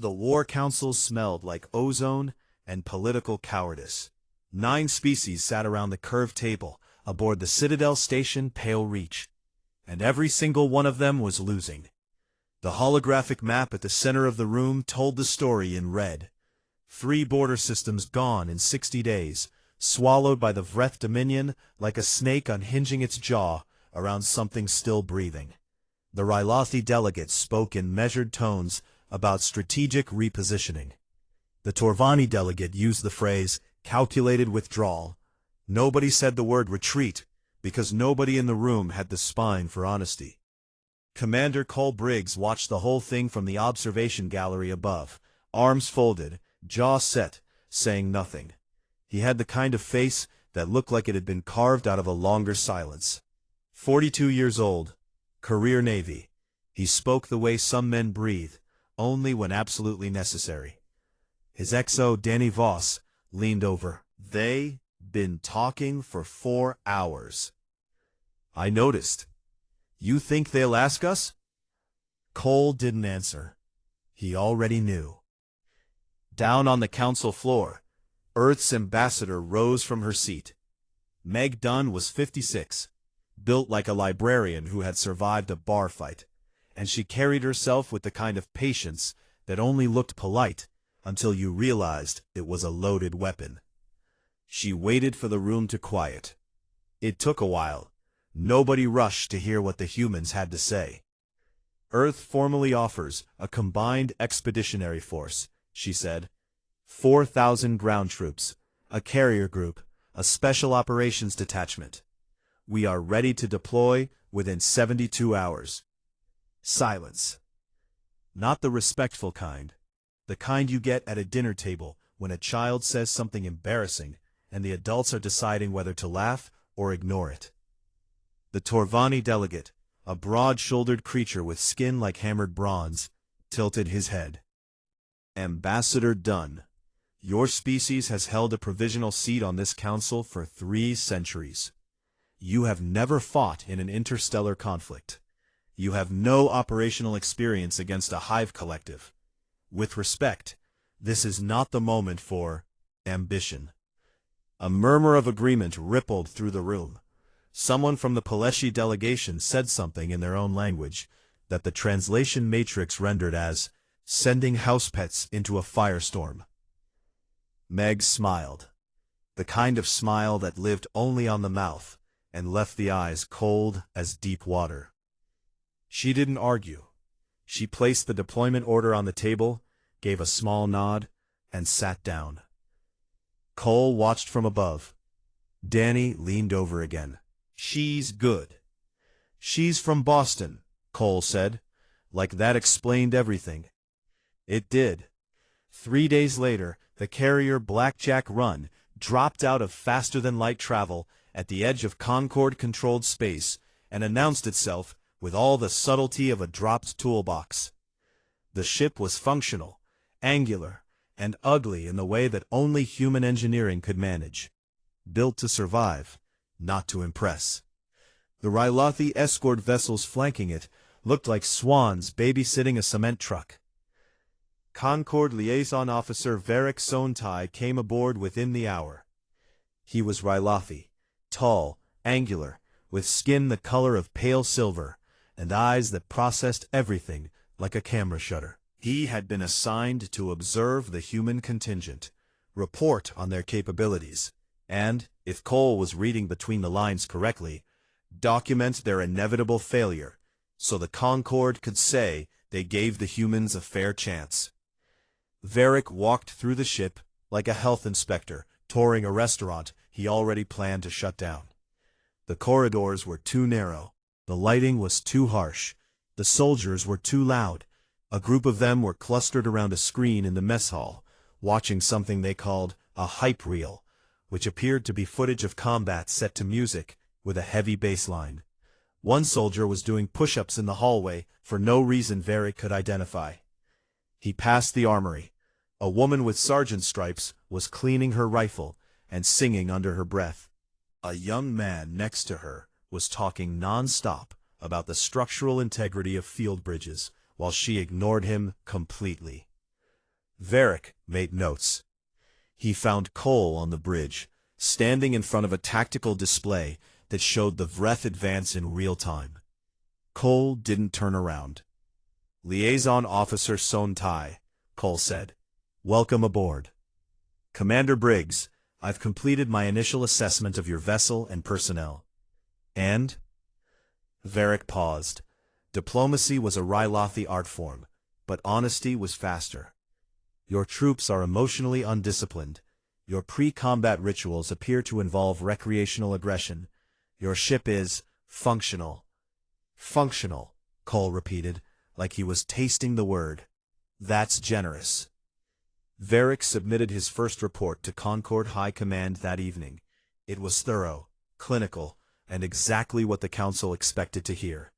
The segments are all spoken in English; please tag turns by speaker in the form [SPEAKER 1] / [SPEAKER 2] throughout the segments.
[SPEAKER 1] The war councils smelled like ozone and political cowardice. 9 species sat around the curved table aboard the Citadel Station Pale Reach, and every single one of them was losing. The holographic map at the center of the room told the story in red. 3 border systems gone in 60 days, swallowed by the Vreth Dominion like a snake unhinging its jaw around something still breathing. The Rylothi delegates spoke in measured tones about strategic repositioning. The Torvani delegate used the phrase, calculated withdrawal. Nobody said the word retreat, because nobody in the room had the spine for honesty. Commander Cole Briggs watched the whole thing from the observation gallery above, arms folded, jaw set, saying nothing. He had the kind of face that looked like it had been carved out of a longer silence. 42 years old, career Navy. He spoke the way some men breathe, only when absolutely necessary. His XO, Danny Voss, leaned over. They been talking for 4 hours. I noticed. You think they'll ask us? Cole didn't answer. He already knew. Down on the council floor, Earth's ambassador rose from her seat. Meg Dunn was 56, built like a librarian who had survived a bar fight, and she carried herself with the kind of patience that only looked polite until you realized it was a loaded weapon. She waited for the room to quiet. It took a while. Nobody rushed to hear what the humans had to say. Earth formally offers a combined expeditionary force, she said. 4,000 ground troops, a carrier group, a special operations detachment. We are ready to deploy within 72 hours. Silence. Not the respectful kind. The kind you get at a dinner table when a child says something embarrassing and the adults are deciding whether to laugh or ignore it. The Torvani delegate, a broad-shouldered creature with skin like hammered bronze, tilted his head. Ambassador Dunn, your species has held a provisional seat on this council for 3 centuries. You have never fought in an interstellar conflict. You have no operational experience against a hive collective. With respect, this is not the moment for ambition. A murmur of agreement rippled through the room. Someone from the Paleshi delegation said something in their own language that the translation matrix rendered as sending house pets into a firestorm. Meg smiled, the kind of smile that lived only on the mouth and left the eyes cold as deep water. She didn't argue. She placed the deployment order on the table, gave a small nod, and sat down. Cole watched from above. Danny leaned over again. She's good. She's from Boston, Cole said, like that explained everything. It did. 3 days later, the carrier Blackjack Run dropped out of faster-than-light travel at the edge of Concord-controlled space and announced itself with all the subtlety of a dropped toolbox. The ship was functional, angular, and ugly in the way that only human engineering could manage. Built to survive, not to impress. The Rylothi escort vessels flanking it looked like swans babysitting a cement truck. Concord Liaison Officer Varric Sontai came aboard within the hour. He was Rylothi, tall, angular, with skin the color of pale silver, and eyes that processed everything like a camera shutter. He had been assigned to observe the human contingent, report on their capabilities, and, if Cole was reading between the lines correctly, document their inevitable failure, so the Concord could say they gave the humans a fair chance. Varric walked through the ship like a health inspector touring a restaurant he already planned to shut down. The corridors were too narrow, the lighting was too harsh, the soldiers were too loud. A group of them were clustered around a screen in the mess hall, watching something they called a hype reel, which appeared to be footage of combat set to music with a heavy bass line. One soldier was doing push-ups in the hallway for no reason Varric could identify. He passed the armory. A woman with sergeant stripes was cleaning her rifle and singing under her breath. A young man next to her was talking non-stop about the structural integrity of field bridges, while she ignored him completely. Varric made notes. He found Cole on the bridge, standing in front of a tactical display that showed the Vreth advance in real time. Cole didn't turn around. "Liaison Officer Son Tai," Cole said. "Welcome aboard. Commander Briggs, I've completed my initial assessment of your vessel and personnel." "And?" Varric paused. Diplomacy was a Rylothi art form, but honesty was faster. "Your troops are emotionally undisciplined. Your pre-combat rituals appear to involve recreational aggression. Your ship is functional." "Functional," Cole repeated, like he was tasting the word. "That's generous." Varric submitted his first report to Concord High Command that evening. It was thorough, clinical, and exactly what the Council expected to hear.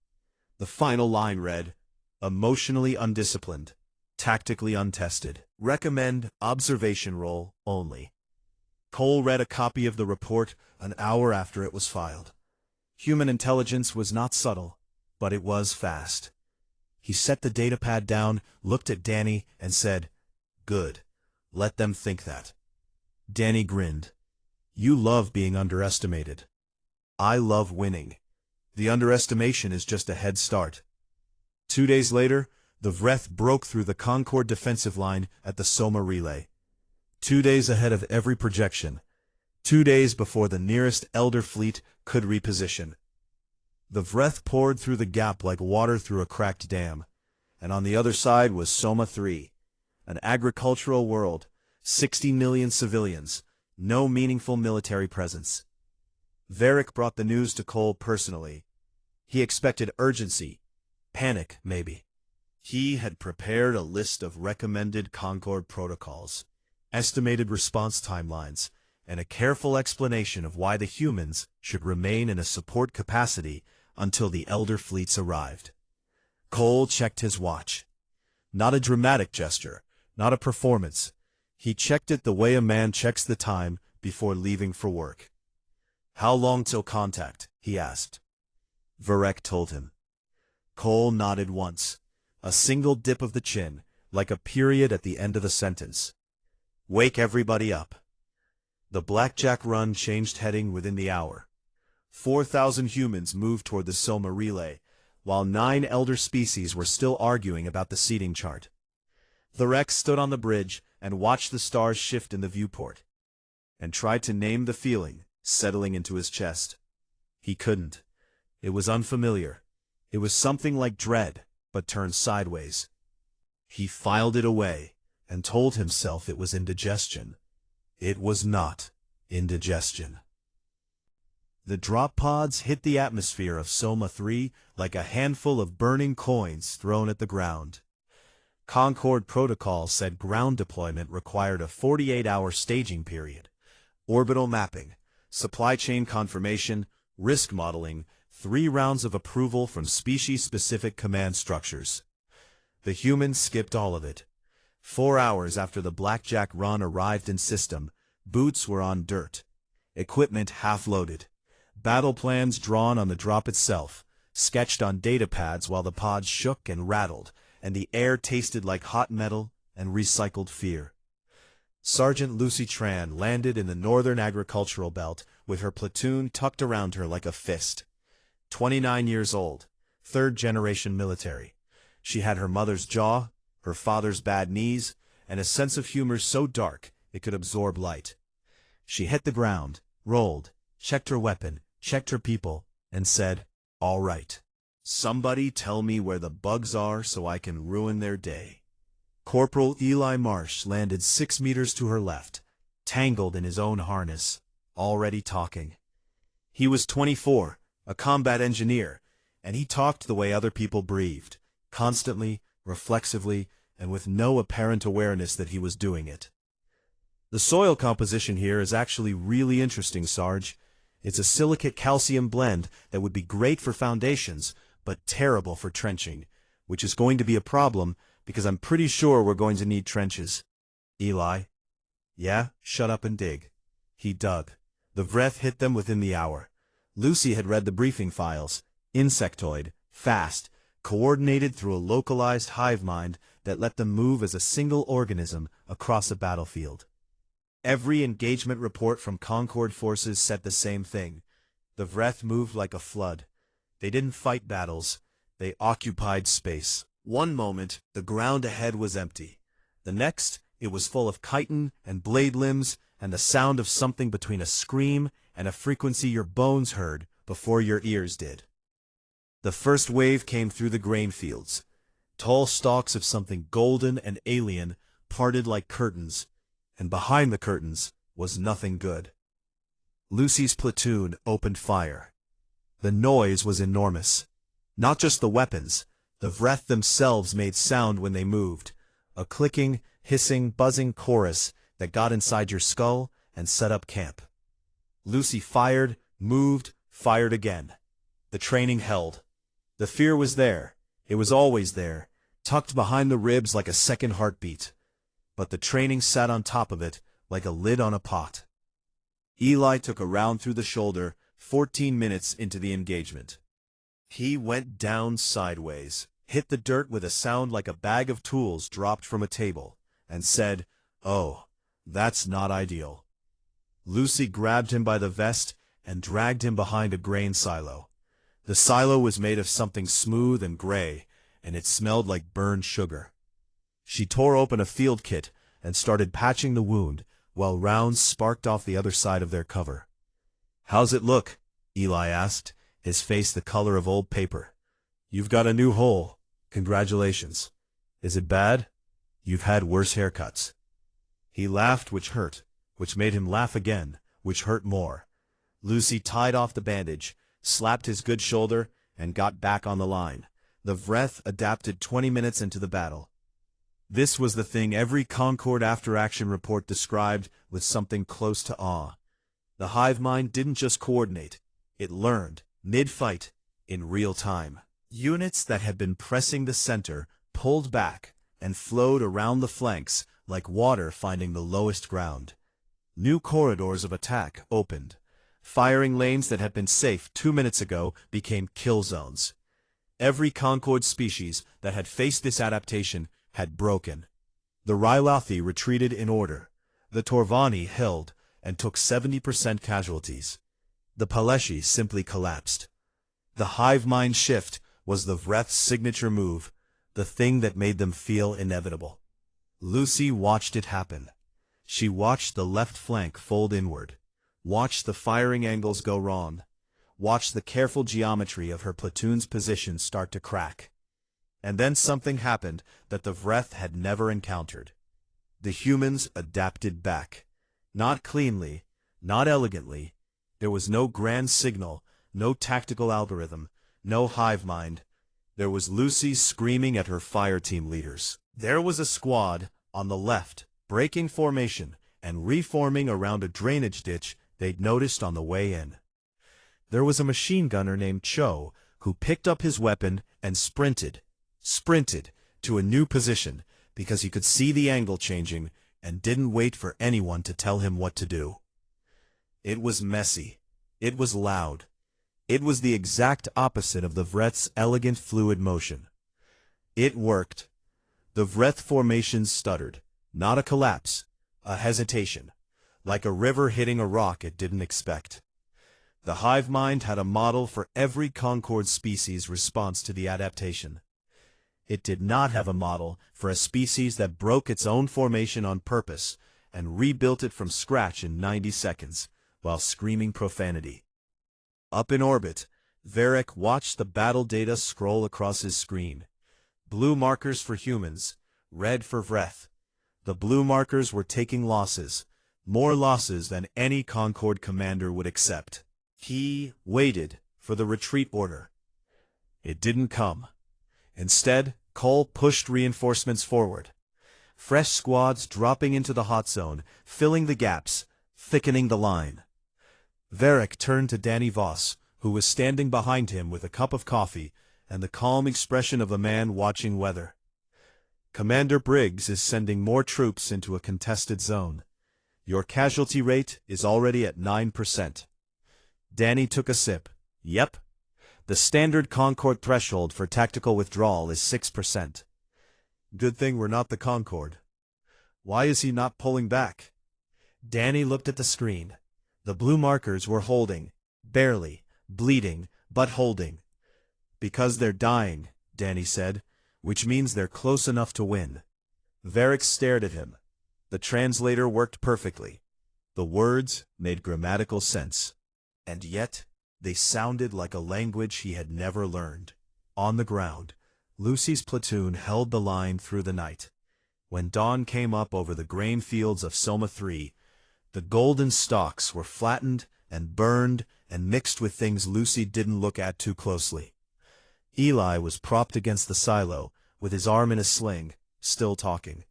[SPEAKER 1] The final line read, "Emotionally undisciplined, tactically untested. Recommend observation role only." Cole read a copy of the report an hour after it was filed. Human intelligence was not subtle, but it was fast. He set the datapad down, looked at Danny, and said, "Good. Let them think that." Danny grinned. "You love being underestimated." "I love winning. The underestimation is just a head start." 2 days later, the Vreth broke through the Concord defensive line at the Soma relay. 2 days ahead of every projection. 2 days before the nearest Elder fleet could reposition. The Vreth poured through the gap like water through a cracked dam, and on the other side was Soma 3, an agricultural world, 60 million civilians, no meaningful military presence. Varric brought the news to Cole personally. He expected urgency, panic maybe. He had prepared a list of recommended Concord protocols, estimated response timelines, and a careful explanation of why the humans should remain in a support capacity until the Elder fleets arrived. Cole checked his watch. Not a dramatic gesture, not a performance. He checked it the way a man checks the time before leaving for work. "How long till contact?" he asked. Varric told him. Cole nodded once, a single dip of the chin, like a period at the end of a sentence. "Wake everybody up." The Blackjack run changed heading within the hour. 4,000 humans moved toward the Soma relay, while 9 Elder species were still arguing about the seating chart. Varric stood on the bridge and watched the stars shift in the viewport, and tried to name the feeling settling into his chest. He couldn't. It was unfamiliar. It was something like dread, but turned sideways. He filed it away, and told himself it was indigestion. It was not indigestion. The drop pods hit the atmosphere of Soma 3 like a handful of burning coins thrown at the ground. Concord Protocol said ground deployment required a 48-hour staging period. Orbital mapping, supply chain confirmation, risk modeling, 3 rounds of approval from species-specific command structures. The humans skipped all of it. 4 hours after the Blackjack run arrived in system, boots were on dirt, equipment half-loaded, battle plans drawn on the drop itself, sketched on datapads while the pods shook and rattled, and the air tasted like hot metal and recycled fear. Sergeant Lucy Tran landed in the northern agricultural belt with her platoon tucked around her like a fist. 29 years old, 3rd-generation military. She had her mother's jaw, her father's bad knees, and a sense of humor so dark it could absorb light. She hit the ground, rolled, checked her weapon, checked her people, and said, "All right. Somebody tell me where the bugs are so I can ruin their day." Corporal Eli Marsh landed 6 meters to her left, tangled in his own harness, already talking. He was 24, a combat engineer, and he talked the way other people breathed, constantly, reflexively, and with no apparent awareness that he was doing it. "The soil composition here is actually really interesting, Sarge. It's a silicate-calcium blend that would be great for foundations, but terrible for trenching, which is going to be a problem because I'm pretty sure we're going to need trenches." Eli. "Yeah, shut up and dig." He dug. The Vreth hit them within the hour. Lucy had read the briefing files, insectoid, fast, coordinated through a localized hive mind that let them move as a single organism across a battlefield. Every engagement report from Concord forces said the same thing. The Vreth moved like a flood. They didn't fight battles, they occupied space. One moment, the ground ahead was empty. The next, it was full of chitin and blade limbs and the sound of something between a scream and a frequency your bones heard before your ears did. The first wave came through the grain fields. Tall stalks of something golden and alien parted like curtains, and behind the curtains was nothing good. Lucy's platoon opened fire. The noise was enormous. Not just the weapons, the Vreth themselves made sound when they moved, a clicking, hissing, buzzing chorus that got inside your skull and set up camp. Lucy fired, moved, fired again. The training held. The fear was there. It was always there, tucked behind the ribs like a second heartbeat. But the training sat on top of it like a lid on a pot. Eli took a round through the shoulder 14 minutes into the engagement. He went down sideways, hit the dirt with a sound like a bag of tools dropped from a table, and said, "Oh, that's not ideal." Lucy grabbed him by the vest and dragged him behind a grain silo. The silo was made of something smooth and gray, and it smelled like burned sugar. She tore open a field kit and started patching the wound, while rounds sparked off the other side of their cover. "How's it look?" Eli asked, his face the color of old paper. "You've got a new hole. Congratulations. Is it bad? You've had worse haircuts." He laughed, which hurt, which made him laugh again, which hurt more. Lucy tied off the bandage, slapped his good shoulder, and got back on the line. The Vreth adapted 20 minutes into the battle. This was the thing every Concord after-action report described with something close to awe. The hive mind didn't just coordinate, it learned, mid-fight, in real time. Units that had been pressing the center pulled back and flowed around the flanks like water finding the lowest ground. New corridors of attack opened. Firing lanes that had been safe 2 minutes ago became kill zones. Every Concord species that had faced this adaptation had broken. The Rylothi retreated in order. The Torvani held and took 70% casualties. The Paleshi simply collapsed. The hive mind shift was the Vreth's signature move, the thing that made them feel inevitable. Lucy watched it happen. She watched the left flank fold inward, watched the firing angles go wrong, watched the careful geometry of her platoon's position start to crack. And then something happened that the Vreth had never encountered. The humans adapted back. Not cleanly, not elegantly. There was no grand signal, no tactical algorithm, no hive mind. There was Lucy screaming at her fire team leaders. There was a squad on the left, breaking formation and reforming around a drainage ditch they'd noticed on the way in. There was a machine gunner named Cho who picked up his weapon and sprinted to a new position because he could see the angle changing and didn't wait for anyone to tell him what to do. It was messy. It was loud. It was the exact opposite of the Vreth's elegant fluid motion. It worked. The Vreth formations stuttered, not a collapse, a hesitation, like a river hitting a rock it didn't expect. The hive mind had a model for every Concord species' response to the adaptation. It did not have a model for a species that broke its own formation on purpose and rebuilt it from scratch in 90 seconds, while screaming profanity. Up in orbit, Varric watched the battle data scroll across his screen. Blue markers for humans, red for Vreth. The blue markers were taking losses, more losses than any Concord commander would accept. He waited for the retreat order. It didn't come. Instead, Cole pushed reinforcements forward. Fresh squads dropping into the hot zone, filling the gaps, thickening the line. Varric turned to Danny Voss, who was standing behind him with a cup of coffee and the calm expression of a man watching weather. "Commander Briggs is sending more troops into a contested zone. Your casualty rate is already at 9%. Danny took a sip. "Yep. The standard Concord threshold for tactical withdrawal is 6%. Good thing we're not the Concorde. Why is he not pulling back? Danny looked at the screen. The blue markers were holding. Barely. Bleeding, but holding. Because they're dying, Danny said, which means they're close enough to win. Varric stared at him. The translator worked perfectly. The words made grammatical sense. And yet, they sounded like a language he had never learned. On the ground, Lucy's platoon held the line through the night. When dawn came up over the grain fields of Soma 3, the golden stalks were flattened and burned and mixed with things Lucy didn't look at too closely. Eli was propped against the silo, with his arm in a sling, still talking.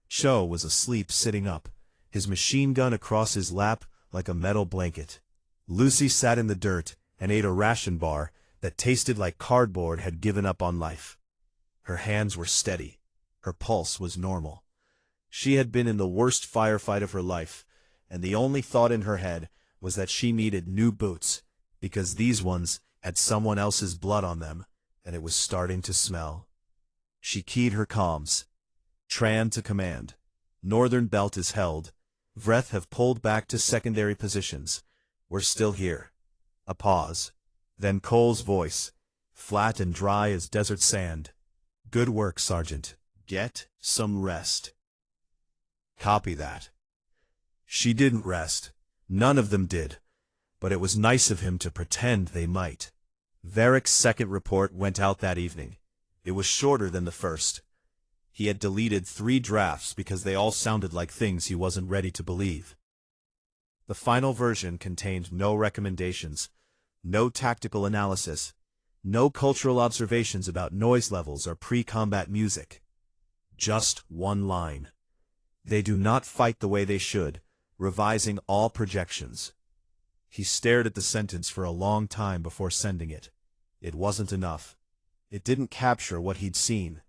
[SPEAKER 1] Cho was asleep sitting up, his machine gun across his lap like a metal blanket. Lucy sat in the dirt and ate a ration bar that tasted like cardboard had given up on life. Her hands were steady. Her pulse was normal. She had been in the worst firefight of her life, and the only thought in her head was that she needed new boots, because these ones had someone else's blood on them, and it was starting to smell. She keyed her comms. Tran to command. Northern belt is held. Vreth have pulled back to secondary positions. We're still here. A pause. Then Cole's voice, flat and dry as desert sand. Good work, Sergeant. Get some rest. Copy that. She didn't rest. None of them did. But it was nice of him to pretend they might. Varric's second report went out that evening. It was shorter than the first. He had deleted 3 drafts because they all sounded like things he wasn't ready to believe. The final version contained no recommendations, no tactical analysis, no cultural observations about noise levels or pre-combat music. Just one line. They do not fight the way they should, revising all projections. He stared at the sentence for a long time before sending it. It wasn't enough. It didn't capture what he'd seen.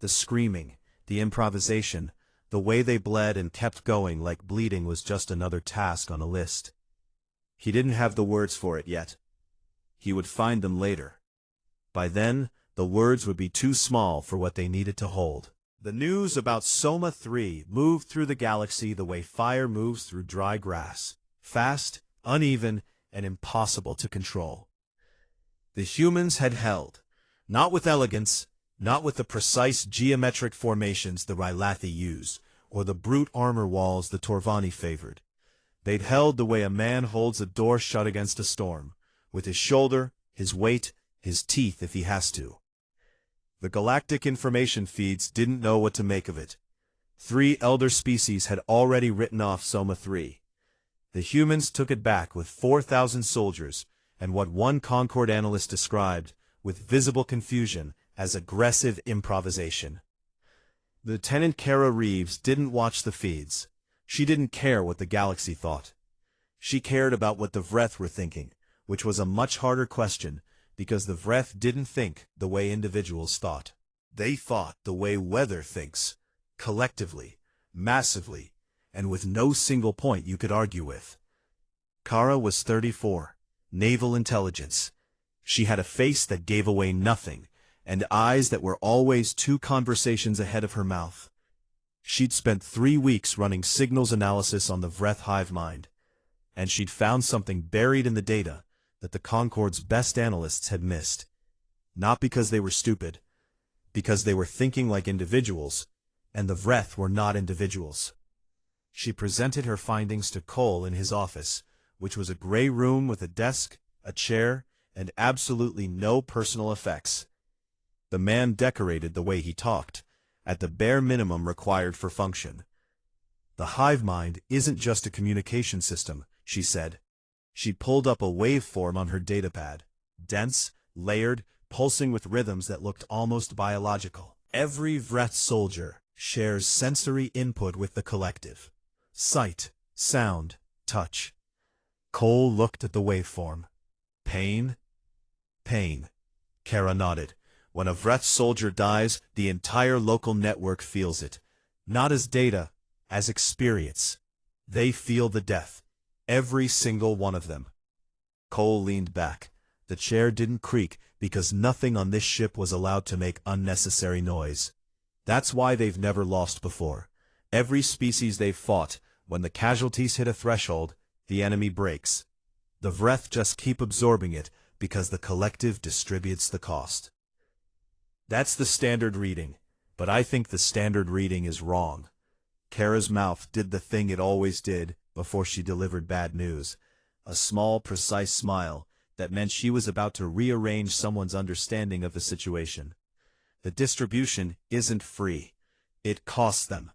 [SPEAKER 1] The screaming, the improvisation, the way they bled and kept going like bleeding was just another task on a list. He didn't have the words for it yet. He would find them later. By then, the words would be too small for what they needed to hold. The news about Soma 3 moved through the galaxy the way fire moves through dry grass. Fast, uneven, and impossible to control. The humans had held. Not with elegance, not with the precise geometric formations the Rylathi use, or the brute armor walls the Torvani favored. They'd held the way a man holds a door shut against a storm, with his shoulder, his weight, his teeth if he has to. The galactic information feeds didn't know what to make of it. 3 elder species had already written off Soma 3. The humans took it back with 4,000 soldiers, and what one Concord analyst described, with visible confusion, as aggressive improvisation. Lieutenant Kara Reeves didn't watch the feeds. She didn't care what the galaxy thought. She cared about what the Vreth were thinking, which was a much harder question, because the Vreth didn't think the way individuals thought. They thought the way weather thinks, collectively, massively, and with no single point you could argue with. Kara was 34, naval intelligence. She had a face that gave away nothing, and eyes that were always 2 conversations ahead of her mouth. She'd spent 3 weeks running signals analysis on the Vreth hive mind, and she'd found something buried in the data that the Concorde's best analysts had missed. Not because they were stupid, because they were thinking like individuals, and the Vreth were not individuals. She presented her findings to Cole in his office, which was a gray room with a desk, a chair, and absolutely no personal effects. The man decorated the way he talked, at the bare minimum required for function. The hive mind isn't just a communication system, she said. She pulled up a waveform on her datapad, dense, layered, pulsing with rhythms that looked almost biological. Every Vreth soldier shares sensory input with the collective. Sight, sound, touch. Cole looked at the waveform. Pain? Pain. Kara nodded. When a Vreth soldier dies, the entire local network feels it. Not as data, as experience. They feel the death. Every single one of them. Cole leaned back. The chair didn't creak because nothing on this ship was allowed to make unnecessary noise. That's why they've never lost before. Every species they've fought, when the casualties hit a threshold, the enemy breaks. The Vreth just keep absorbing it because the collective distributes the cost. That's the standard reading, but I think the standard reading is wrong. Kara's mouth did the thing it always did before she delivered bad news. A small, precise smile that meant she was about to rearrange someone's understanding of the situation. The distribution isn't free. It costs them.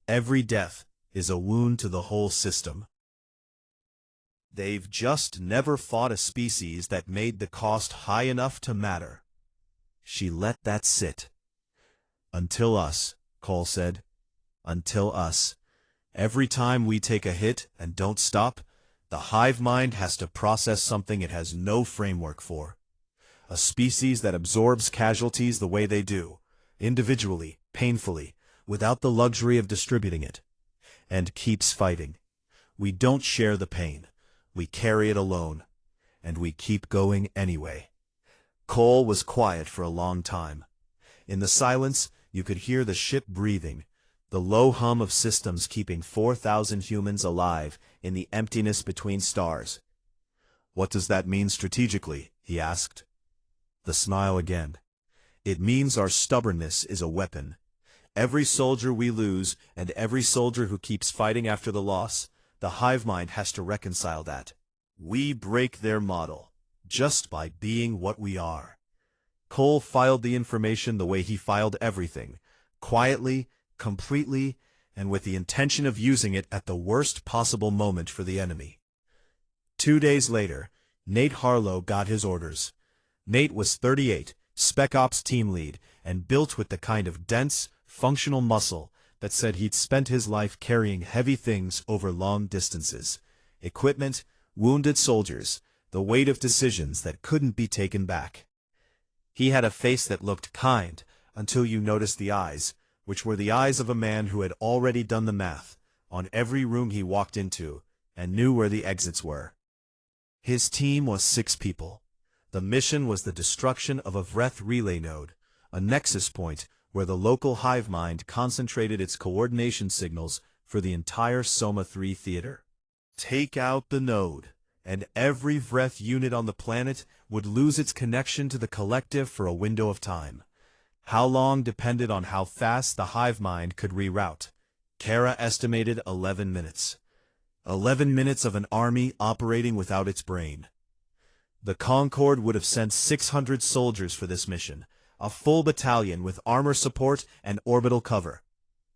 [SPEAKER 1] Every death is a wound to the whole system. They've just never fought a species that made the cost high enough to matter. She let that sit. Until us, Cole said. Until us. Every time we take a hit and don't stop, the hive mind has to process something it has no framework for. A species that absorbs casualties the way they do, individually, painfully, without the luxury of distributing it, and keeps fighting. We don't share the pain. We carry it alone, and we keep going anyway. Cole was quiet for a long time. In the silence, you could hear the ship breathing, the low hum of systems keeping 4,000 humans alive in the emptiness between stars. What does that mean strategically? He asked. The smile again. It means our stubbornness is a weapon. Every soldier we lose, and every soldier who keeps fighting after the loss, the hive mind has to reconcile that. We break their model, just by being what we are. Cole filed the information the way he filed everything, quietly, completely, and with the intention of using it at the worst possible moment for the enemy. 2 days later, Nate Harlow got his orders. Nate was 38, Spec Ops team lead, and built with the kind of dense, functional muscle that said he'd spent his life carrying heavy things over long distances. Equipment, wounded soldiers, the weight of decisions that couldn't be taken back. He had a face that looked kind, until you noticed the eyes, which were the eyes of a man who had already done the math on every room he walked into, and knew where the exits were. His team was 6 people. The mission was the destruction of a Vreth relay node, a nexus point where the local hive mind concentrated its coordination signals for the entire Soma 3 theater. Take out the node, and every Vreth unit on the planet would lose its connection to the collective for a window of time. How long depended on how fast the hive mind could reroute. Kara estimated 11 minutes. 11 minutes of an army operating without its brain. The Concord would have sent 600 soldiers for this mission, a full battalion with armor support and orbital cover.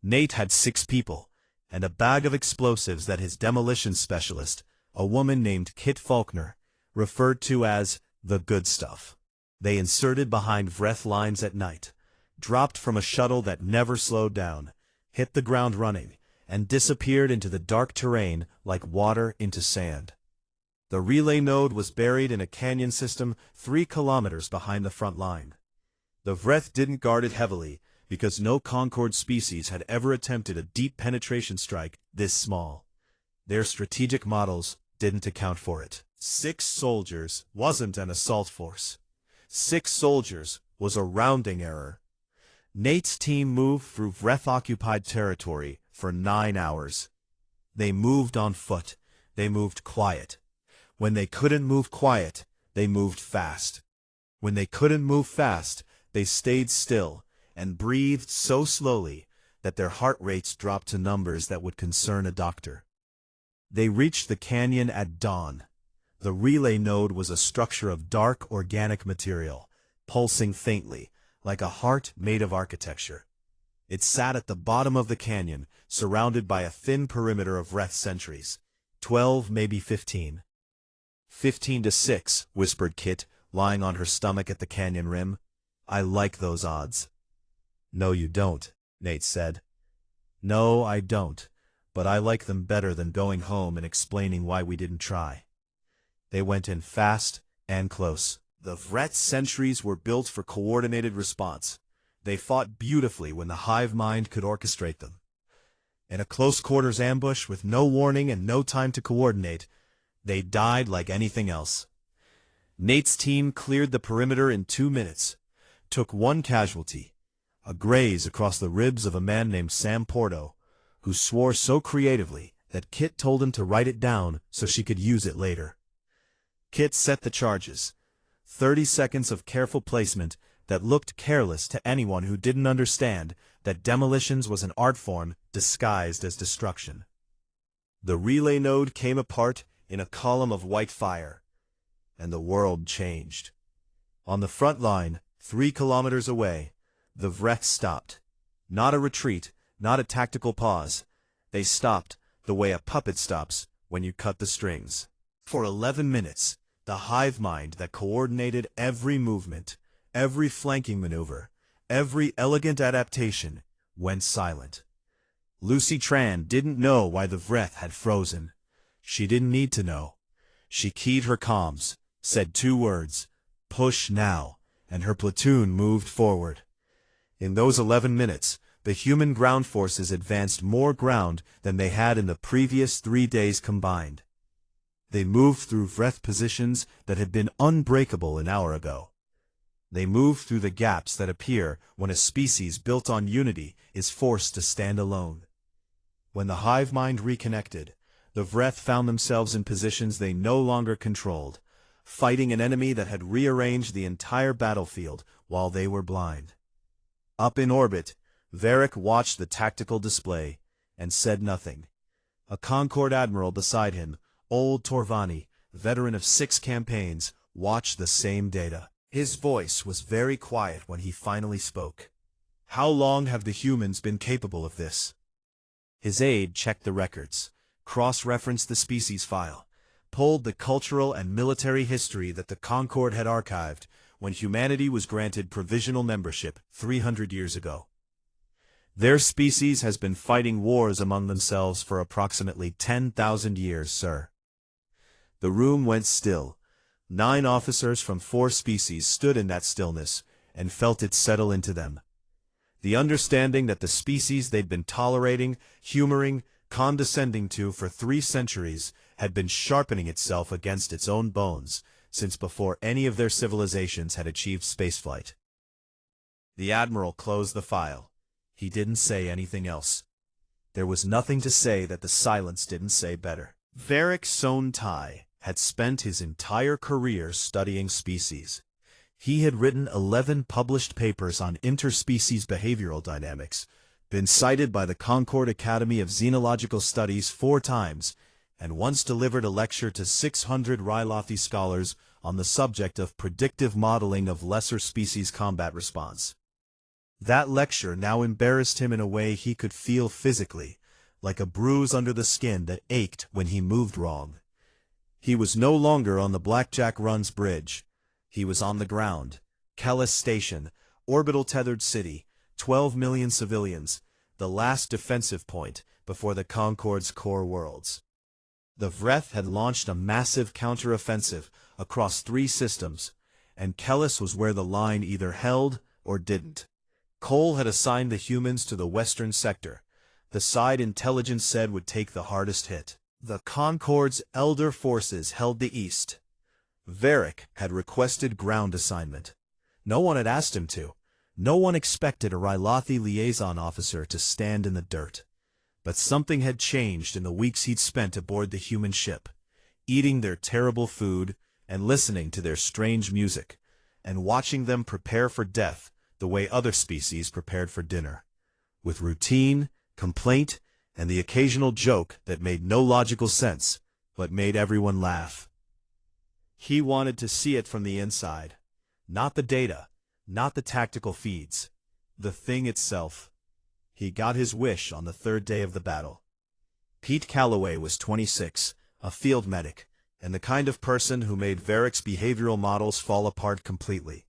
[SPEAKER 1] Nate had 6 people, and a bag of explosives that his demolition specialist, a woman named Kit Faulkner, referred to as the good stuff. They inserted behind Vreth lines at night, dropped from a shuttle that never slowed down, hit the ground running, and disappeared into the dark terrain like water into sand. The relay node was buried in a canyon system 3 kilometers behind the front line. The Vreth didn't guard it heavily, because no Concord species had ever attempted a deep penetration strike this small. Their strategic models didn't account for it. 6 soldiers wasn't an assault force. 6 soldiers was a rounding error. Nate's team moved through Vreth-occupied territory for 9 hours. They moved on foot. They moved quiet. When they couldn't move quiet, they moved fast. When they couldn't move fast, they stayed still and breathed so slowly that their heart rates dropped to numbers that would concern a doctor. They reached the canyon at dawn. The relay node was a structure of dark organic material, pulsing faintly, like a heart made of architecture. It sat at the bottom of the canyon, surrounded by a thin perimeter of Vreth sentries. 12, maybe 15. 15 to 6, whispered Kit, lying on her stomach at the canyon rim. I like those odds. No, you don't, Nate said. No, I don't, but I like them better than going home and explaining why we didn't try. They went in fast and close. The Vreth sentries were built for coordinated response. They fought beautifully when the hive mind could orchestrate them. In a close-quarters ambush with no warning and no time to coordinate, they died like anything else. Nate's team cleared the perimeter in 2 minutes, took 1 casualty, a graze across the ribs of a man named Sam Porto, who swore so creatively that Kit told him to write it down so she could use it later. Kit set the charges. 30 seconds of careful placement that looked careless to anyone who didn't understand that demolitions was an art form disguised as destruction. The relay node came apart in a column of white fire, and the world changed. On the front line, 3 kilometers away, the Vreth stopped. Not a retreat, not a tactical pause. They stopped the way a puppet stops when you cut the strings. For 11 minutes, the hive mind that coordinated every movement, every flanking maneuver, every elegant adaptation, went silent. Lucy Tran didn't know why the Vreth had frozen. She didn't need to know. She keyed her comms, said 2 words, "Push now," and her platoon moved forward. In those 11 minutes, the human ground forces advanced more ground than they had in the previous 3 days combined. They moved through Vreth positions that had been unbreakable an hour ago. They moved through the gaps that appear when a species built on unity is forced to stand alone. When the hive mind reconnected, the Vreth found themselves in positions they no longer controlled, fighting an enemy that had rearranged the entire battlefield while they were blind. Up in orbit, Varric watched the tactical display and said nothing. A Concord admiral beside him, old Torvani, veteran of 6 campaigns, watched the same data. His voice was very quiet when he finally spoke. "How long have the humans been capable of this?" His aide checked the records, cross-referenced the species file, pulled the cultural and military history that the Concord had archived when humanity was granted provisional membership 300 years ago. "Their species has been fighting wars among themselves for approximately 10,000 years, sir." The room went still. 9 officers from 4 species stood in that stillness and felt it settle into them. The understanding that the species they'd been tolerating, humoring, condescending to for 3 centuries had been sharpening itself against its own bones since before any of their civilizations had achieved spaceflight. The admiral closed the file. He didn't say anything else. There was nothing to say that the silence didn't say better. Varric Sontai had spent his entire career studying species. He had written 11 published papers on interspecies behavioral dynamics, been cited by the Concord Academy of Xenological Studies 4 times, and once delivered a lecture to 600 Rylothi scholars on the subject of predictive modeling of lesser species combat response. That lecture now embarrassed him in a way he could feel physically, like a bruise under the skin that ached when he moved wrong. He was no longer on the Blackjack Runs Bridge. He was on the ground. Kellis Station, orbital tethered city, 12 million civilians, the last defensive point before the Concorde's core worlds. The Vreth had launched a massive counteroffensive across 3 systems, and Kellis was where the line either held or didn't. Cole had assigned the humans to the western sector, the side intelligence said would take the hardest hit. The Concorde's elder forces held the east. Varric had requested ground assignment. No one had asked him to. No one expected a Rylothi liaison officer to stand in the dirt. But something had changed in the weeks he'd spent aboard the human ship, eating their terrible food and listening to their strange music, and watching them prepare for death the way other species prepared for dinner, with routine, complaint, and the occasional joke that made no logical sense, but made everyone laugh. He wanted to see it from the inside. Not the data, not the tactical feeds. The thing itself. He got his wish on the 3rd day of the battle. Pete Calloway was 26, a field medic, and the kind of person who made Varric's behavioral models fall apart completely.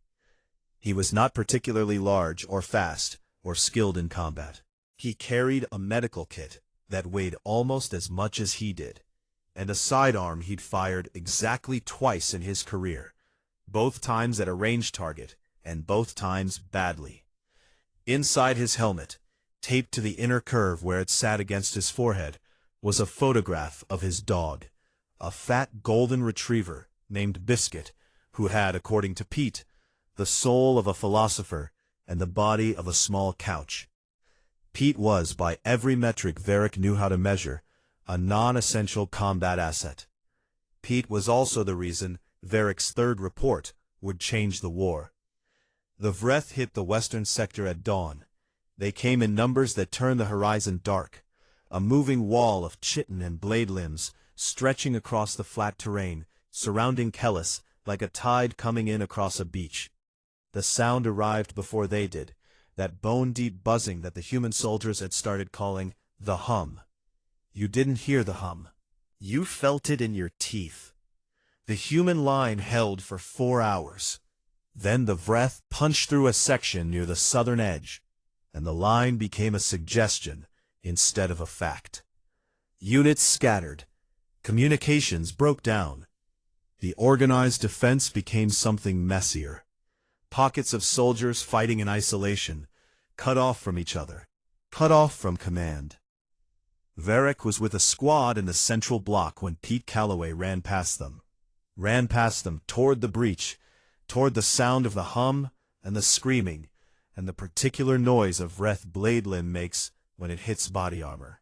[SPEAKER 1] He was not particularly large or fast or skilled in combat. He carried a medical kit that weighed almost as much as he did, and a sidearm he'd fired exactly twice in his career, both times at a ranged target, and both times badly. Inside his helmet, taped to the inner curve where it sat against his forehead, was a photograph of his dog, a fat golden retriever named Biscuit, who had, according to Pete, the soul of a philosopher and the body of a small couch. Pete was, by every metric Varric knew how to measure, a non-essential combat asset. Pete was also the reason Varric's third report would change the war. The Vreth hit the western sector at dawn. They came in numbers that turned the horizon dark, a moving wall of chitin and blade limbs stretching across the flat terrain, surrounding Kellis like a tide coming in across a beach. The sound arrived before they did, that bone-deep buzzing that the human soldiers had started calling the hum. You didn't hear the hum. You felt it in your teeth. The human line held for 4 hours. Then the Vreth punched through a section near the southern edge, and the line became a suggestion instead of a fact. Units scattered. Communications broke down. The organized defense became something messier. Pockets of soldiers fighting in isolation, cut off from each other, cut off from command. Varric was with a squad in the central block when Pete Calloway ran past them toward the breach, toward the sound of the hum and the screaming, and the particular noise a Vreth blade limb makes when it hits body armor.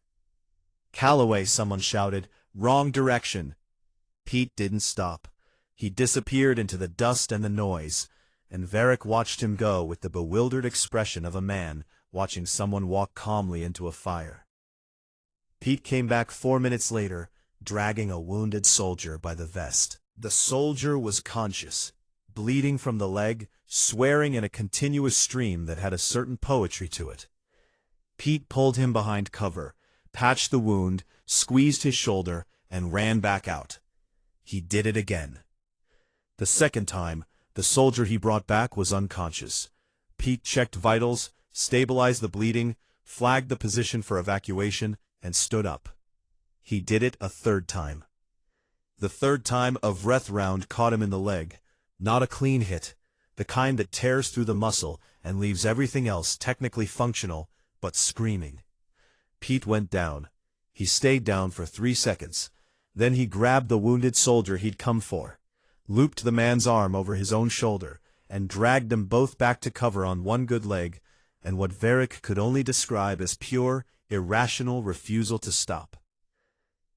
[SPEAKER 1] "Calloway," someone shouted, "wrong direction." Pete didn't stop. He disappeared into the dust and the noise, and Varric watched him go with the bewildered expression of a man watching someone walk calmly into a fire. Pete came back 4 minutes later, dragging a wounded soldier by the vest. The soldier was conscious, bleeding from the leg, swearing in a continuous stream that had a certain poetry to it. Pete pulled him behind cover, patched the wound, squeezed his shoulder, and ran back out. He did it again. The second time, the soldier he brought back was unconscious. Pete checked vitals, stabilized the bleeding, flagged the position for evacuation, and stood up. He did it a third time. The third time a Vreth round caught him in the leg. Not a clean hit, the kind that tears through the muscle and leaves everything else technically functional, but screaming. Pete went down. He stayed down for 3 seconds. Then he grabbed the wounded soldier he'd come for, looped the man's arm over his own shoulder, and dragged them both back to cover on one good leg, and what Varric could only describe as pure, irrational refusal to stop.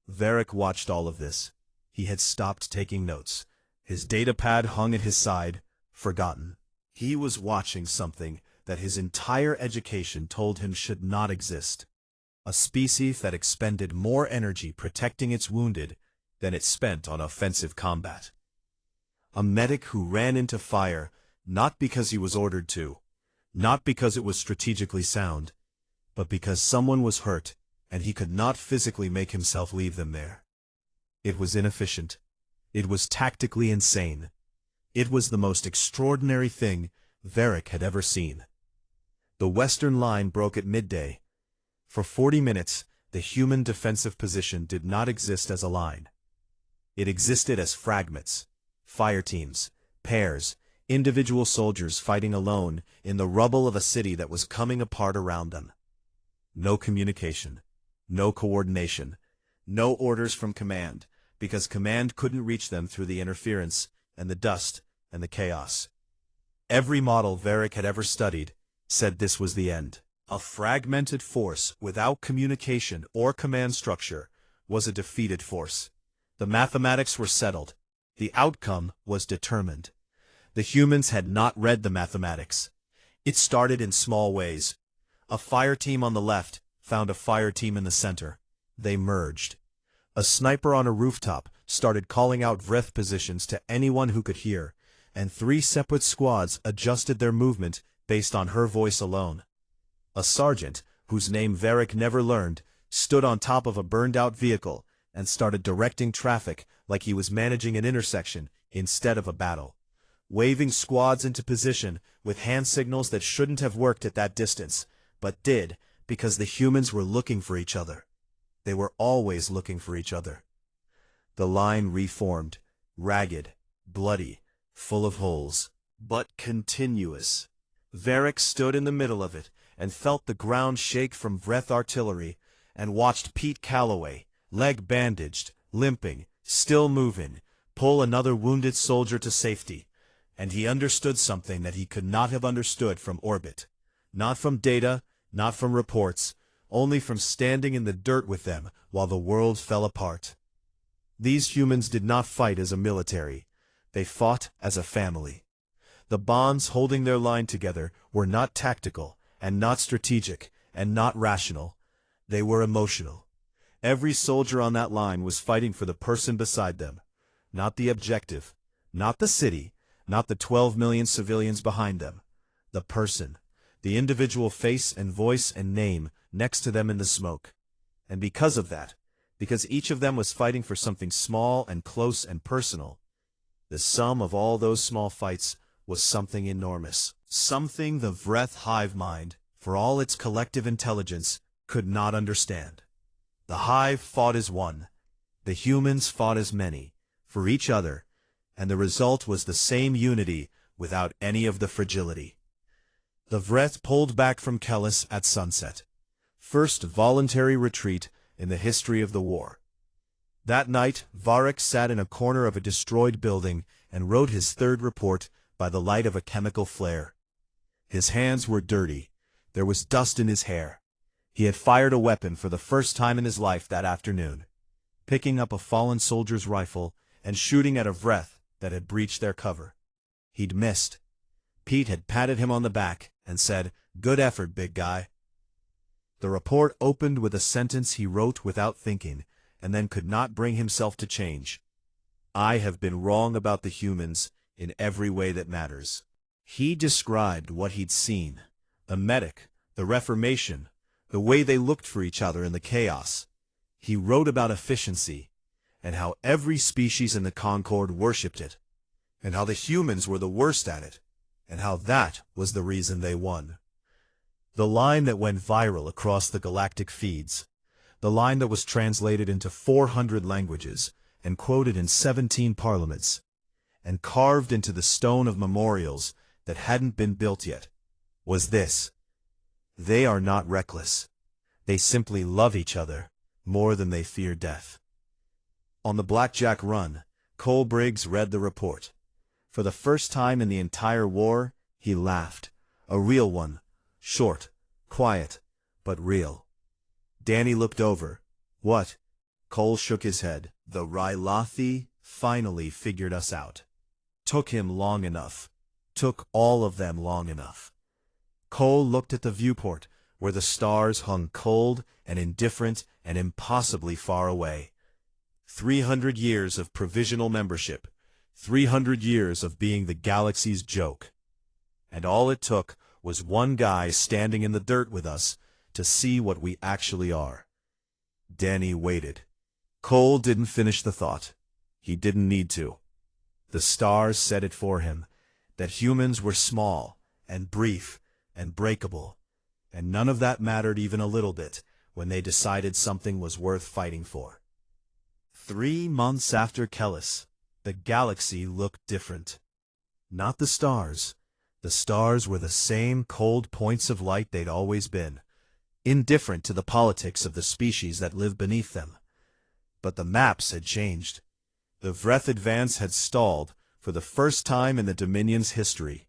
[SPEAKER 1] Varric watched all of this. He had stopped taking notes. His datapad hung at his side, forgotten. He was watching something that his entire education told him should not exist. A species that expended more energy protecting its wounded than it spent on offensive combat. A medic who ran into fire, not because he was ordered to, not because it was strategically sound, but because someone was hurt and he could not physically make himself leave them there. It was inefficient. It was tactically insane. It was the most extraordinary thing Varric had ever seen. The western line broke at midday. For 40 minutes, the human defensive position did not exist as a line. It existed as fragments, fire teams, pairs, individual soldiers fighting alone in the rubble of a city that was coming apart around them. No communication, no coordination, no orders from command, because command couldn't reach them through the interference and the dust and the chaos. Every model Varric had ever studied said this was the end. A fragmented force without communication or command structure was a defeated force. The mathematics were settled. The outcome was determined. The humans had not read the mathematics. It started in small ways. A fire team on the left found a fire team in the center. They merged. A sniper on a rooftop started calling out Vreth positions to anyone who could hear, and 3 separate squads adjusted their movement based on her voice alone. A sergeant, whose name Varric never learned, stood on top of a burned-out vehicle and started directing traffic like he was managing an intersection instead of a battle, waving squads into position with hand signals that shouldn't have worked at that distance, but did because the humans were looking for each other. They were always looking for each other. The line reformed, ragged, bloody, full of holes, but continuous. Varric stood in the middle of it and felt the ground shake from Vreth artillery, and watched Pete Calloway, leg bandaged, limping, still moving, pull another wounded soldier to safety, And he understood something that he could not have understood from orbit. Not from data, not from reports, only from standing in the dirt with them while the world fell apart. These humans did not fight as a military. They fought as a family. The bonds holding their line together were not tactical, and not strategic, and not rational. They were emotional. Every soldier on that line was fighting for the person beside them. Not the objective, not the city, not the 12 million civilians behind them. The person, the individual face and voice and name next to them in the smoke. And because of that, because each of them was fighting for something small and close and personal, the sum of all those small fights was something enormous. Something the Vreth hive mind, for all its collective intelligence, could not understand. The hive fought as one. The humans fought as many, for each other, and the result was the same unity without any of the fragility. The Vreth pulled back from Kellis at sunset. First voluntary retreat in the history of the war. That night, Varric sat in a corner of a destroyed building and wrote his third report by the light of a chemical flare. His hands were dirty. There was dust in his hair. He had fired a weapon for the first time in his life that afternoon, picking up a fallen soldier's rifle and shooting at a Vreth that had breached their cover. He'd missed. Pete had patted him on the back and said, "Good effort, big guy." The report opened with a sentence he wrote without thinking, and then could not bring himself to change. "I have been wrong about the humans in every way that matters." He described what he'd seen, the medic, the Reformation, the way they looked for each other in the chaos. He wrote about efficiency, and how every species in the Concord worshipped it, and how the humans were the worst at it, and how that was the reason they won. The line that went viral across the galactic feeds, the line that was translated into 400 languages and quoted in 17 parliaments, and carved into the stone of memorials that hadn't been built yet, was this: they are not reckless. They simply love each other more than they fear death. On the Blackjack Run, Cole Briggs read the report. For the first time in the entire war, he laughed. A real one. Short, quiet, but real. Danny looked over. "What?" Cole shook his head. "The Rylothi finally figured us out. Took him long enough. Took all of them long enough." Cole looked at the viewport, where the stars hung cold and indifferent and impossibly far away. 300 years of provisional membership. 300 years of being the galaxy's joke. And all it took was one guy standing in the dirt with us to see what we actually are. Danny waited. Cole didn't finish the thought. He didn't need to. The stars said it for him, that humans were small and brief and breakable, and none of that mattered even a little bit when they decided something was worth fighting for. 3 months after Kellis, the galaxy looked different. Not the stars. The stars were the same cold points of light they'd always been, indifferent to the politics of the species that lived beneath them. But the maps had changed. The Vreth advance had stalled for the first time in the Dominion's history,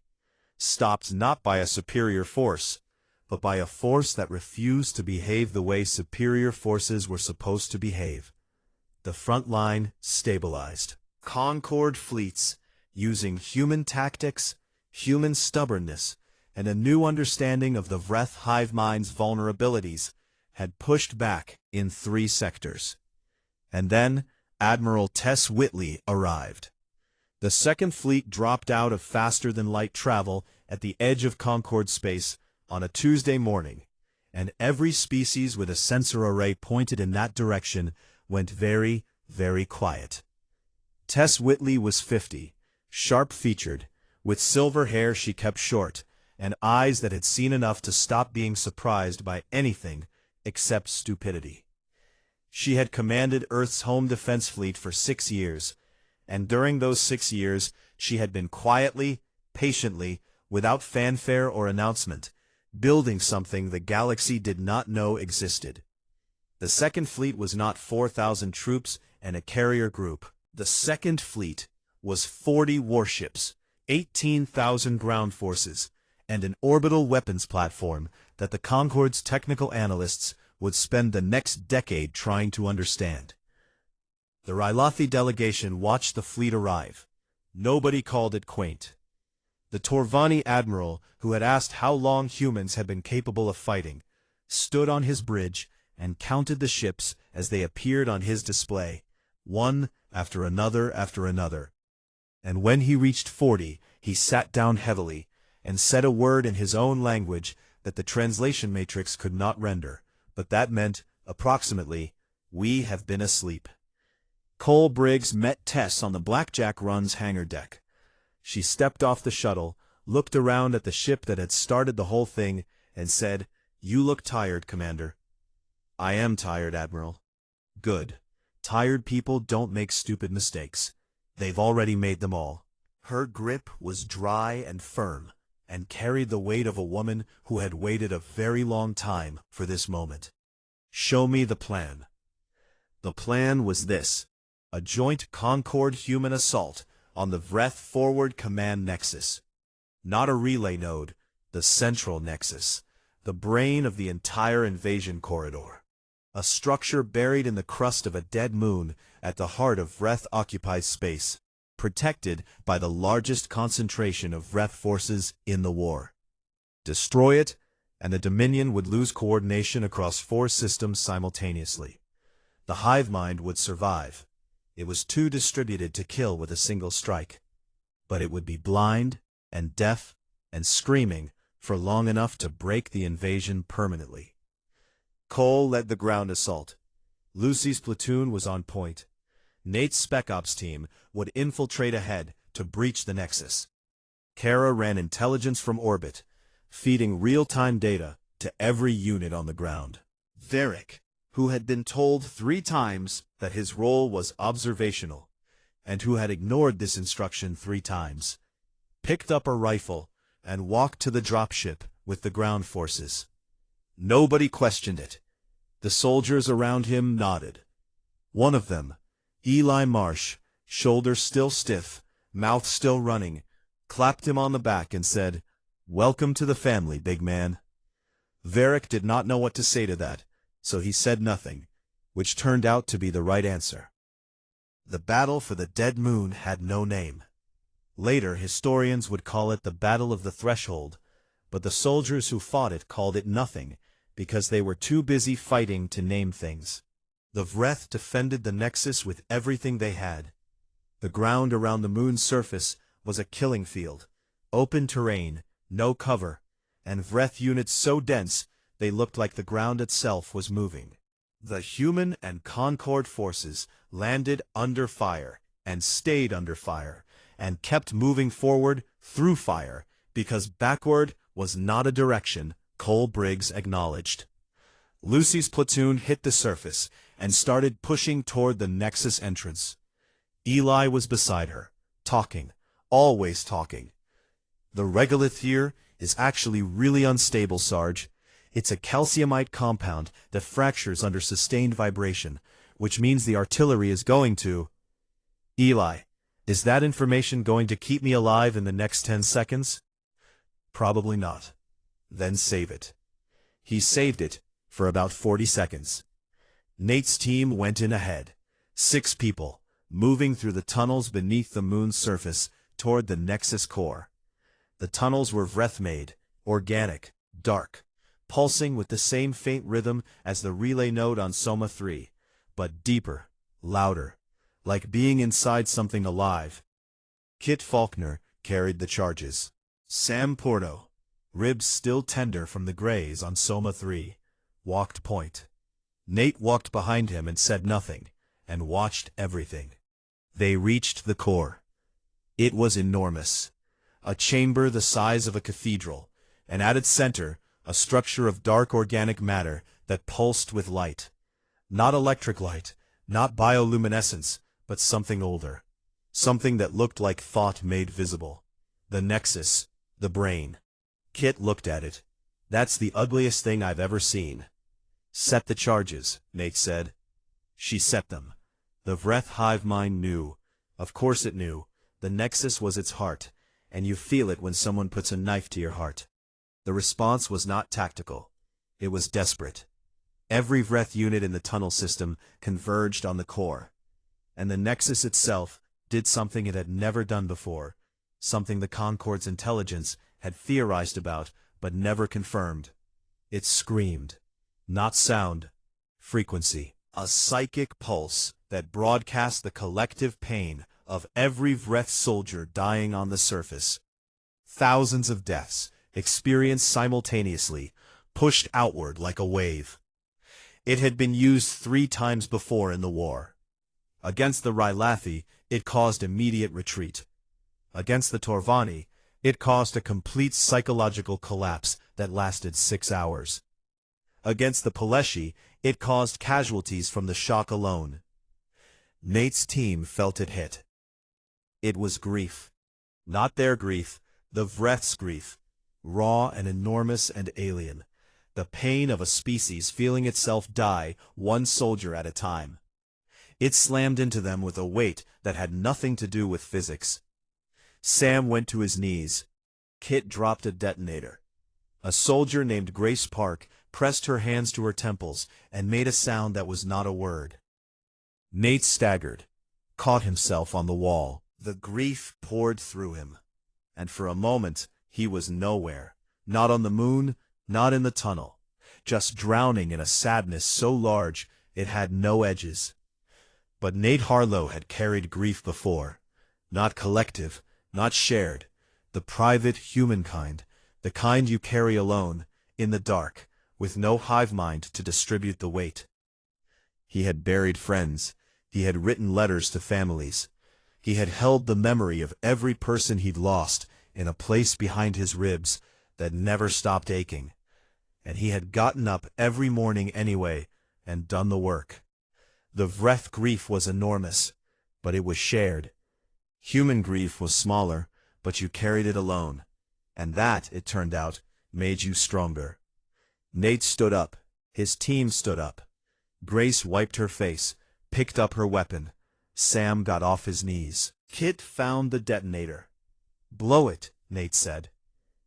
[SPEAKER 1] stopped not by a superior force, but by a force that refused to behave the way superior forces were supposed to behave. The front line stabilized. Concord fleets, using human tactics, human stubbornness, and a new understanding of the Vreth hive mind's vulnerabilities, had pushed back in 3 sectors. And then Admiral Tess Whitley arrived. The Second Fleet dropped out of faster-than-light travel at the edge of Concord space on a Tuesday morning, and every species with a sensor array pointed in that direction went very, very quiet. Tess Whitley was 50, sharp-featured, with silver hair she kept short, and eyes that had seen enough to stop being surprised by anything except stupidity. She had commanded Earth's home defense fleet for 6 years, and during those 6 years she had been quietly, patiently, without fanfare or announcement, building something the galaxy did not know existed. The Second Fleet was not 4,000 troops and a carrier group. The Second Fleet was 40 warships, 18,000 ground forces, and an orbital weapons platform that the Concorde's technical analysts would spend the next decade trying to understand. The Rylothi delegation watched the fleet arrive. Nobody called it quaint. The Torvani admiral, who had asked how long humans had been capable of fighting, stood on his bridge and counted the ships as they appeared on his display, one after another after another. And when he reached 40, he sat down heavily and said a word in his own language that the translation matrix could not render, but that meant, approximately, "We have been asleep." Cole Briggs met Tess on the Blackjack Run's hangar deck. She stepped off the shuttle, looked around at the ship that had started the whole thing, and said, "You look tired, Commander." "I am tired, Admiral." "Good. Tired people don't make stupid mistakes. They've already made them all." Her grip was dry and firm, and carried the weight of a woman who had waited a very long time for this moment. "Show me the plan." The plan was this: a joint Concorde human assault on the Vreth Forward Command Nexus. Not a relay node, the central nexus, the brain of the entire invasion corridor. A structure buried in the crust of a dead moon at the heart of Vreth-occupied space, protected by the largest concentration of Vreth forces in the war. Destroy it, and the Dominion would lose coordination across 4 systems simultaneously. The hive mind would survive. It was too distributed to kill with a single strike. But it would be blind and deaf and screaming for long enough to break the invasion permanently. Cole led the ground assault. Lucy's platoon was on point. Nate's Spec Ops team would infiltrate ahead to breach the Nexus. Kara ran intelligence from orbit, feeding real-time data to every unit on the ground. Varric, who had been told 3 times that his role was observational, and who had ignored this instruction 3 times, picked up a rifle and walked to the dropship with the ground forces. Nobody questioned it. The soldiers around him nodded. One of them, Eli Marsh, shoulders still stiff, mouth still running, clapped him on the back and said, "Welcome to the family, big man." Varric did not know what to say to that, so he said nothing, which turned out to be the right answer. The battle for the dead moon had no name. Later, historians would call it the Battle of the Threshold, but the soldiers who fought it called it nothing, because they were too busy fighting to name things. The Vreth defended the Nexus with everything they had. The ground around the moon's surface was a killing field, open terrain, no cover, and Vreth units so dense they looked like the ground itself was moving. The human and Concorde forces landed under fire and stayed under fire and kept moving forward through fire because backward was not a direction, Cole Briggs acknowledged. Lucy's platoon hit the surface and started pushing toward the Nexus entrance. Eli was beside her, talking, always talking. "The regolith here is actually really unstable, Sarge. It's a calciumite compound that fractures under sustained vibration, which means the artillery is going to—" "Eli, is that information going to keep me alive in the next 10 seconds? "Probably not." "Then save it." He saved it for about 40 seconds. Nate's team went in ahead, 6 people, moving through the tunnels beneath the moon's surface toward the Nexus core. The tunnels were Vreth-made, organic, dark, pulsing with the same faint rhythm as the relay node on Soma 3, but deeper, louder, like being inside something alive. Kit Faulkner carried the charges. Sam Porto, ribs still tender from the graze on Soma 3, walked point. Nate walked behind him and said nothing, and watched everything. They reached the core. It was enormous. A chamber the size of a cathedral, and at its center, a structure of dark organic matter that pulsed with light. Not electric light, not bioluminescence, but something older. Something that looked like thought made visible. The Nexus, the brain. Kit looked at it. "That's the ugliest thing I've ever seen." "Set the charges," Nate said. She set them. The Vreth hive mind knew. Of course it knew. The Nexus was its heart, and you feel it when someone puts a knife to your heart. The response was not tactical. It was desperate. Every Vreth unit in the tunnel system converged on the core, and the nexus itself did something it had never done before, something the Concord's intelligence had theorized about but never confirmed. It screamed. Not sound. Frequency. A psychic pulse that broadcast the collective pain of every Vreth soldier dying on the surface. Thousands of deaths, experienced simultaneously, pushed outward like a wave. It had been used 3 times before in the war. Against the Rylathi, it caused immediate retreat. Against the Torvani, it caused a complete psychological collapse that lasted 6 hours. Against the Paleshi, it caused casualties from the shock alone. Nate's team felt it hit. It was grief. Not their grief, the Vreth's grief. Raw and enormous and alien. The pain of a species feeling itself die, one soldier at a time. It slammed into them with a weight that had nothing to do with physics. Sam went to his knees. Kit dropped a detonator. A soldier named Grace Park pressed her hands to her temples and made a sound that was not a word. Nate staggered, caught himself on the wall. The grief poured through him, and for a moment he was nowhere, not on the moon, not in the tunnel, just drowning in a sadness so large it had no edges. But Nate Harlow had carried grief before, not collective, not shared, the private humankind, the kind you carry alone, in the dark, with no hive mind to distribute the weight. He had buried friends, he had written letters to families, he had held the memory of every person he'd lost in a place behind his ribs that never stopped aching, and he had gotten up every morning anyway and done the work. The Vreth grief was enormous, but it was shared. Human grief was smaller, but you carried it alone, and that, it turned out, made you stronger. Nate stood up. His team stood up. Grace wiped her face, picked up her weapon. Sam got off his knees. Kit found the detonator. "Blow it," Nate said.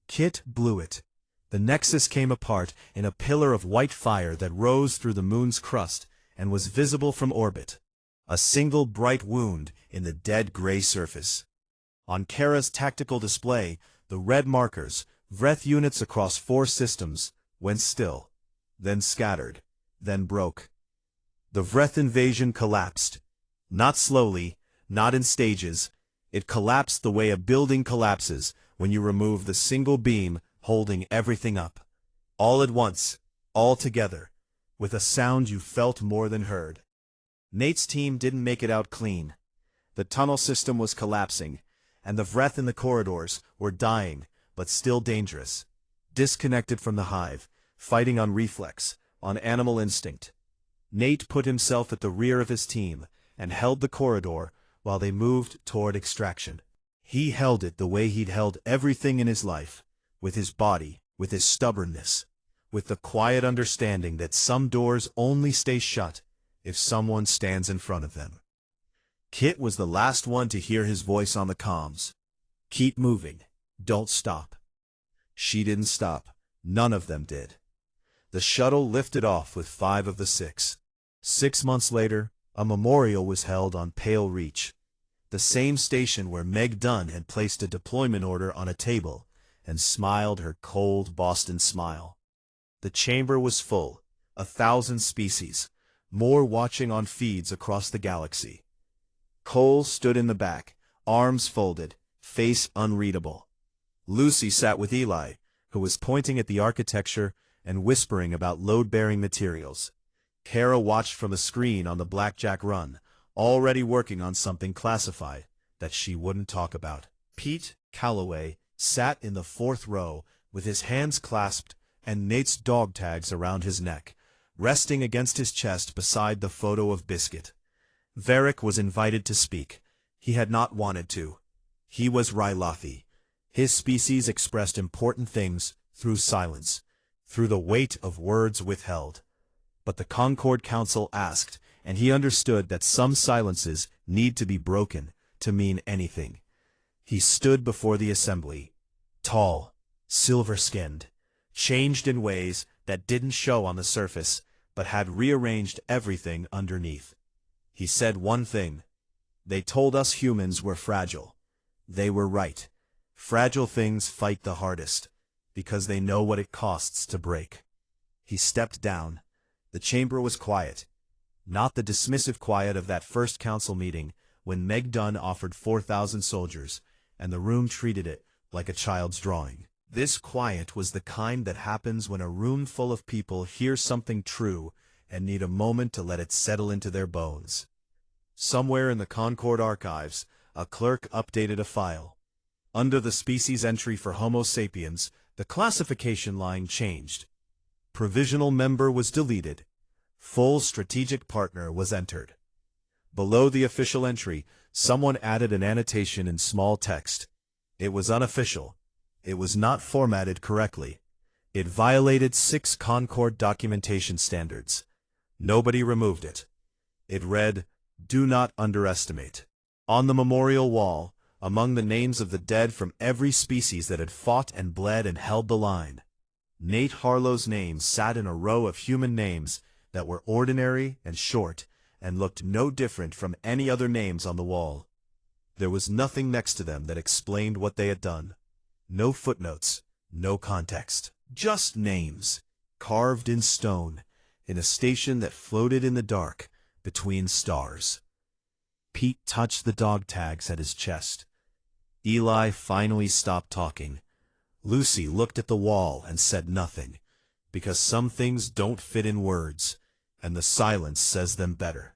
[SPEAKER 1] Kit blew it. The nexus came apart in a pillar of white fire that rose through the moon's crust and was visible from orbit. A single bright wound in the dead gray surface. On Kara's tactical display, the red markers, Vreth units across 4 systems, went still, then scattered, then broke. The Vreth invasion collapsed. Not slowly, not in stages. It collapsed the way a building collapses when you remove the single beam holding everything up. All at once, all together, with a sound you felt more than heard. Nate's team didn't make it out clean. The tunnel system was collapsing, and the Vreth in the corridors were dying, but still dangerous. Disconnected from the hive, fighting on reflex, on animal instinct. Nate put himself at the rear of his team and held the corridor while they moved toward extraction. He held it the way he'd held everything in his life, with his body, with his stubbornness, with the quiet understanding that some doors only stay shut if someone stands in front of them. Kit was the last one to hear his voice on the comms. "Keep moving. Don't stop." She didn't stop. None of them did. The shuttle lifted off with 5 of the 6. 6 months later, a memorial was held on Pale Reach, the same station where Meg Dunn had placed a deployment order on a table and smiled her cold Boston smile. The chamber was full, 1,000 species, more watching on feeds across the galaxy. Cole stood in the back, arms folded, face unreadable. Lucy sat with Eli, who was pointing at the architecture and whispering about load-bearing materials. Kara watched from a screen on the Blackjack Run, already working on something classified that she wouldn't talk about. Pete Calloway sat in the 4th row with his hands clasped and Nate's dog tags around his neck, resting against his chest beside the photo of Biscuit. Varric was invited to speak. He had not wanted to. He was Rylathi. His species expressed important things through silence, through the weight of words withheld. But the Concord Council asked, and he understood that some silences need to be broken to mean anything. He stood before the assembly, tall, silver-skinned, changed in ways that didn't show on the surface, but had rearranged everything underneath. He said one thing. They told us humans were fragile. They were right. Fragile things fight the hardest, because they know what it costs to break. He stepped down. The chamber was quiet. Not the dismissive quiet of that first council meeting when Meg Dunn offered 4,000 soldiers, and the room treated it like a child's drawing. This quiet was the kind that happens when a room full of people hear something true and need a moment to let it settle into their bones. Somewhere in the Concord archives, a clerk updated a file. Under the species entry for Homo sapiens, the classification line changed. Provisional member was deleted. Full strategic partner was entered. Below the official entry, someone added an annotation in small text. It was unofficial. It was not formatted correctly. It violated 6 Concord documentation standards. Nobody removed it. It read, "Do not underestimate." On the memorial wall, among the names of the dead from every species that had fought and bled and held the line, Nate Harlow's name sat in a row of human names that were ordinary and short and looked no different from any other names on the wall. There was nothing next to them that explained what they had done. No footnotes, no context. Just names, carved in stone, in a station that floated in the dark between stars. Pete touched the dog tags at his chest. Eli finally stopped talking. Lucy looked at the wall and said nothing, because some things don't fit in words, and the silence says them better.